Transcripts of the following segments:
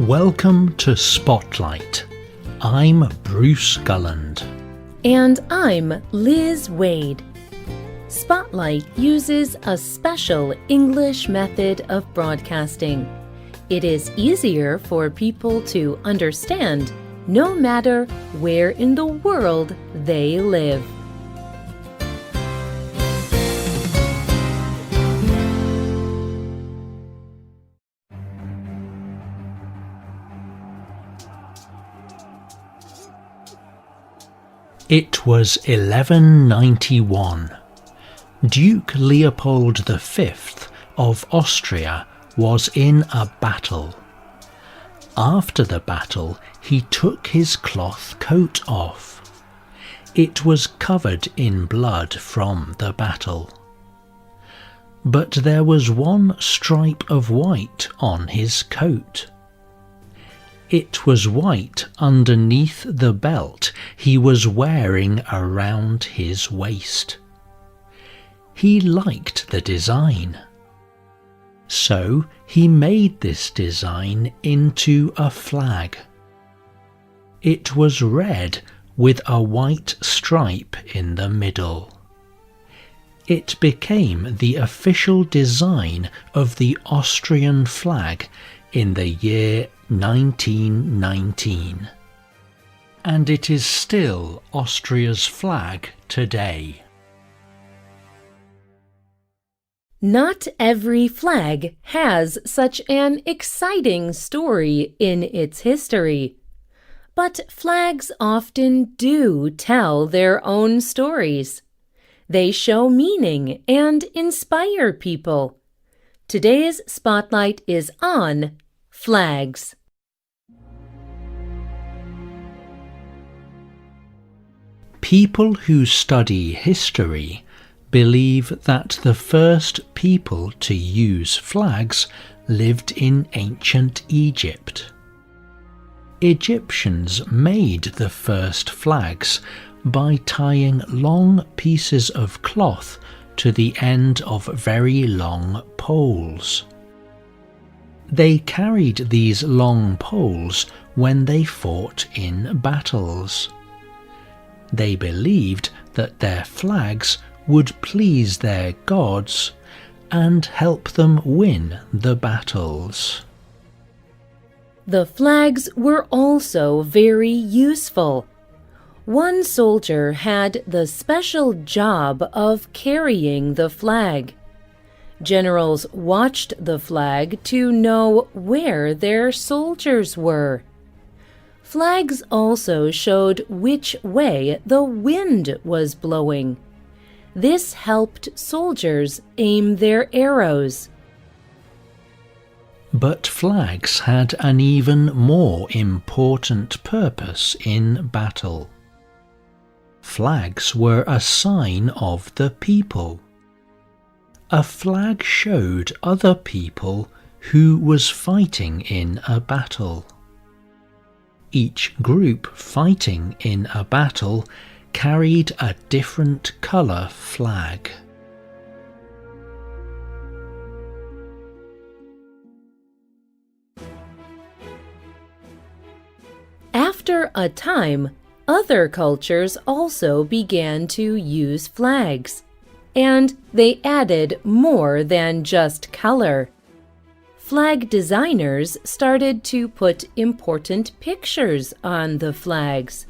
Welcome to Spotlight. I'm Bruce Gulland. And I'm Liz Wade. Spotlight uses a special English method of broadcasting. It is easier for people to understand no matter where in the world they live. It was 1191. Duke Leopold V of Austria was in a battle. After the battle, he took his cloth coat off. It was covered in blood from the battle. But there was one stripe of white on his coat. It was white underneath the belt he was wearing around his waist. He liked the design. So he made this design into a flag. It was red with a white stripe in the middle. It became the official design of the Austrian flag in the year 1919. And it is still Austria's flag today. Not every flag has such an exciting story in its history. But flags often do tell their own stories. They show meaning and inspire people. Today's Spotlight is on flags. People who study history believe that the first people to use flags lived in ancient Egypt. Egyptians made the first flags by tying long pieces of cloth to the end of very long poles. They carried these long poles when they fought in battles. They believed that their flags would please their gods and help them win the battles. The flags were also very useful. One soldier had the special job of carrying the flag. Generals watched the flag to know where their soldiers were. Flags also showed which way the wind was blowing. This helped soldiers aim their arrows. But flags had an even more important purpose in battle. Flags were a sign of the people. A flag showed other people who was fighting in a battle. Each group fighting in a battle carried a different colour flag. After a time, other cultures also began to use flags. And they added more than just color. Flag designers started to put important pictures on the flags.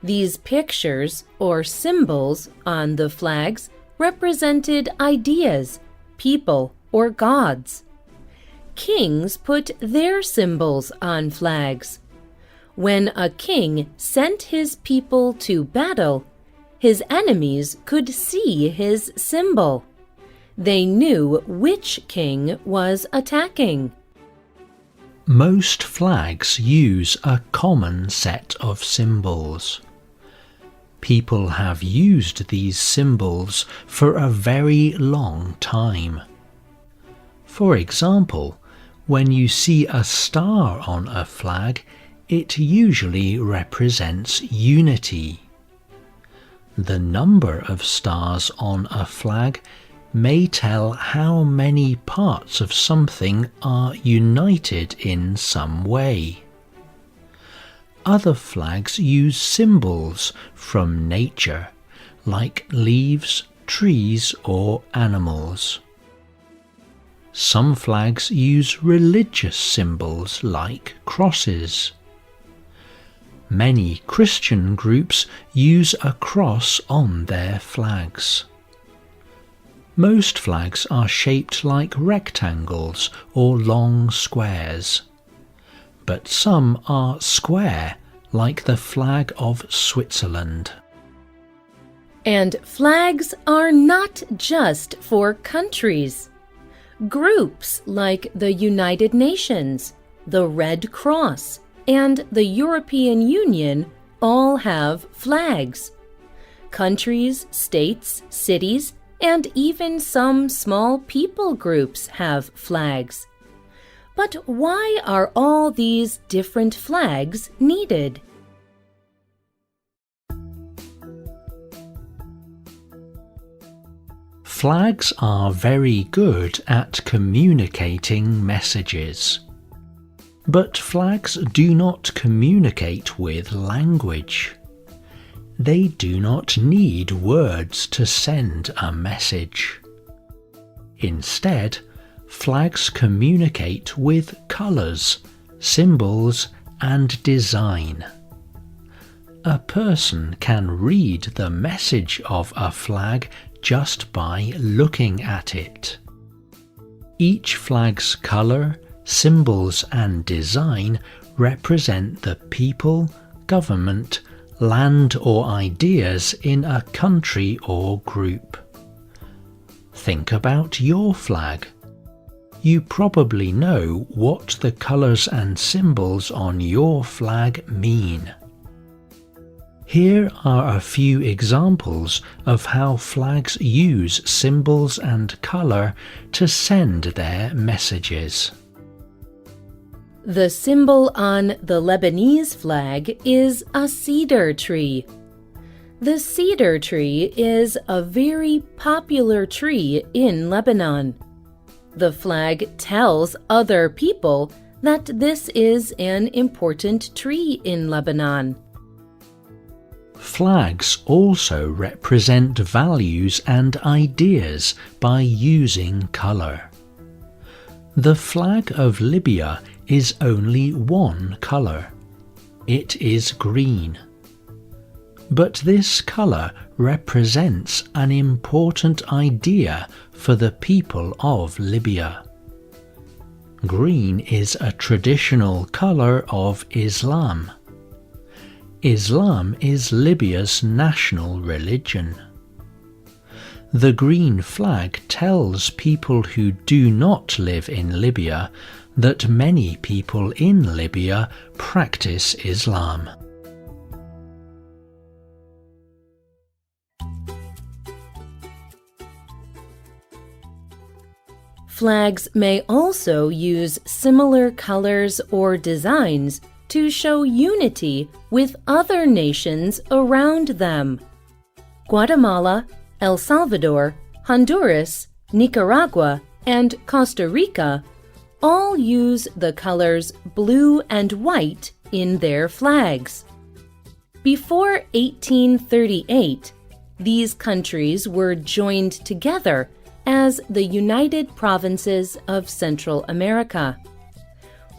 These pictures, or symbols, on the flags represented ideas, people, or gods. Kings put their symbols on flags. When a king sent his people to battle, his enemies could see his symbol. They knew which king was attacking. Most flags use a common set of symbols. People have used these symbols for a very long time. For example, when you see a star on a flag, it usually represents unity. The number of stars on a flag may tell how many parts of something are united in some way. Other flags use symbols from nature, like leaves, trees, or animals. Some flags use religious symbols like crosses. Many Christian groups use a cross on their flags. Most flags are shaped like rectangles or long squares, but some are square, like the flag of Switzerland. And flags are not just for countries. Groups like the United Nations, the Red Cross, and the European Union all have flags. Countries, states, cities, and even some small people groups have flags. But why are all these different flags needed? Flags are very good at communicating messages. But flags do not communicate with language. They do not need words to send a message. Instead, flags communicate with colours, symbols, and design. A person can read the message of a flag just by looking at it. Each flag's colour, symbols, and design represent the people, government, land, or ideas in a country or group. Think about your flag. You probably know what the colours and symbols on your flag mean. Here are a few examples of how flags use symbols and colour to send their messages. The symbol on the Lebanese flag is a cedar tree. The cedar tree is a very popular tree in Lebanon. The flag tells other people that this is an important tree in Lebanon. Flags also represent values and ideas by using colour. The flag of Libya is only one colour. It is green. But this colour represents an important idea for the people of Libya. Green is a traditional colour of Islam. Islam is Libya's national religion. The green flag tells people who do not live in Libya that many people in Libya practice Islam. Flags may also use similar colors or designs to show unity with other nations around them. Guatemala, El Salvador, Honduras, Nicaragua, and Costa Rica all use the colors blue and white in their flags. Before 1838, these countries were joined together as the United Provinces of Central America.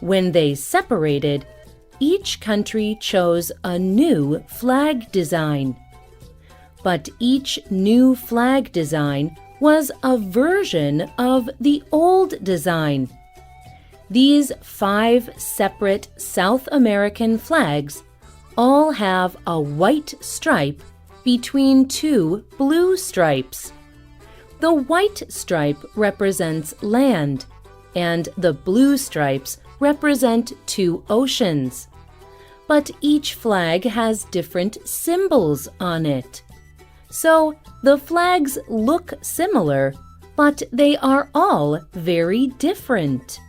When they separated, each country chose a new flag design. But each new flag design was a version of the old design. These 5 separate South American flags all have a white stripe between 2 blue stripes. The white stripe represents land, and the blue stripes represent 2 oceans. But each flag has different symbols on it. So the flags look similar, but they are all very different.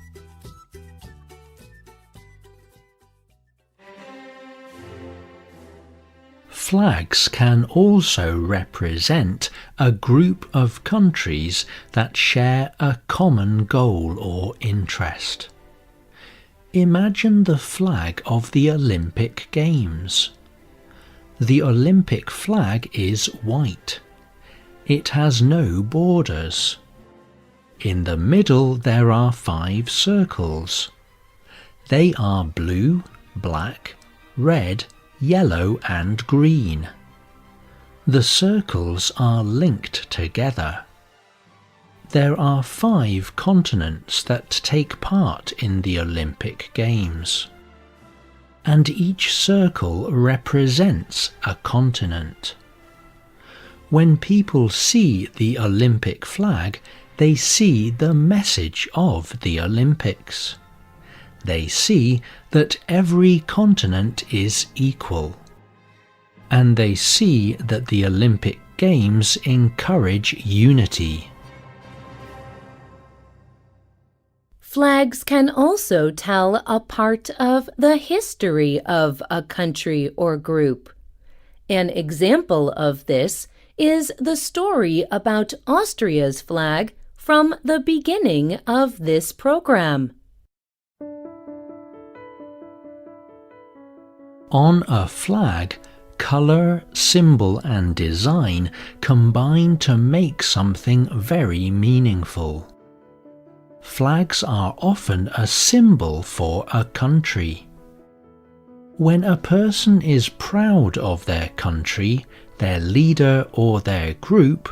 Flags can also represent a group of countries that share a common goal or interest. Imagine the flag of the Olympic Games. The Olympic flag is white. It has no borders. In the middle there are 5 circles. They are blue, black, red, yellow and green. The circles are linked together. There are 5 continents that take part in the Olympic Games, and each circle represents a continent. When people see the Olympic flag, they see the message of the Olympics. They see that every continent is equal. And they see that the Olympic Games encourage unity. Flags can also tell a part of the history of a country or group. An example of this is the story about Austria's flag from the beginning of this program. On a flag, color, symbol and design combine to make something very meaningful. Flags are often a symbol for a country. When a person is proud of their country, their leader or their group,